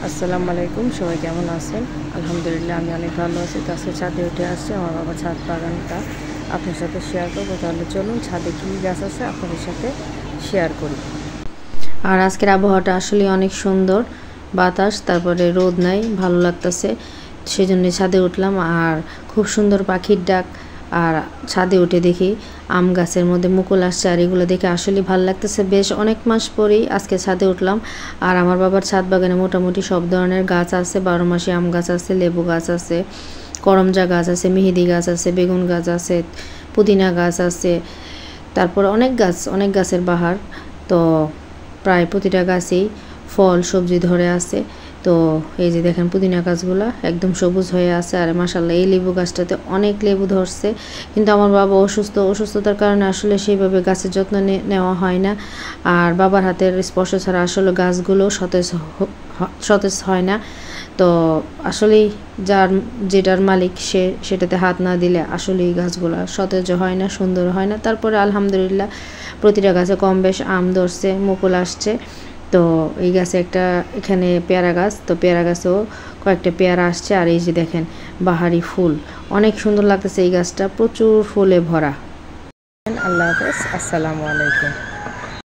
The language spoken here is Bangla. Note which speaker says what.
Speaker 1: আসসালামু আলাইকুম, সবাই কেমন আছেন? আলহামদুলিল্লাহ আমি অনেক ভালো আছি। তো আজকে ছাদে উঠে আসছি, আমার বাবার ছাদ বাগানটা আপনার সাথে শেয়ার করবো। তাহলে চলুন ছাদে কী গাছ আছে আপনাদের সাথে শেয়ার করি। আর আজকের আবহাওয়াটা আসলে অনেক সুন্দর, বাতাস, তারপরে রোদ নাই, ভালো লাগতেছে, সেই জন্য ছাদে উঠলাম। আর খুব সুন্দর পাখির ডাক। আর ছাদে উঠে দেখি আম গাছের মধ্যে মুকুল আসছে, আর এগুলো দেখে আসলে ভালো লাগতেছে। বেশ অনেক মাস পরেই আজকে ছাদে উঠলাম। আর আমার বাবার ছাদ বাগানে মোটামুটি সব ধরনের গাছ আছে, 12 মাসে আম গাছ আছে, লেবু গাছ আছে, করমজা গাছ আছে, মেহেদি গাছ আছে, বেগুন গাছ আছে, পুদিনা গাছ আছে, তারপর অনেক গাছের বাহার। তো প্রায় প্রতিটা গাছেই ফল সবজি ধরে আছে। তো এই যে দেখেন পুদিনা গাছগুলো একদম সবুজ হয়ে আছে। আর মাশাআল্লাহ এই লেবু গাছটাতে অনেক লেবু ধরছে। কিন্তু আমার বাবা অসুস্থতার কারণে আসলে সেইভাবে গাছের যত্ন নেওয়া হয় না। আর বাবার হাতের স্পর্শ ছাড়া আসলে গাছগুলো সতেজ হয় না। তো আসলেই যেটার মালিক সেটাতে হাত না দিলে আসলে এই গাছগুলো সতেজ হয় না, সুন্দর হয় না। তারপরে আলহামদুলিল্লাহ প্রতিটা গাছে কম বেশ আম ধরছে, মুকুল আসছে। তো এই গাছে এখানে পেয়ারা গাছ, তো পেয়ারা গাছেও কয়েকটা পেয়ারা আসছে। আর এই যে দেখেন বাহারি ফুল, অনেক সুন্দর লাগতেছে এই গাছটা, প্রচুর ফুলে ভরা। আল্লাহ হাফেজ, আসসালামু আলাইকুম।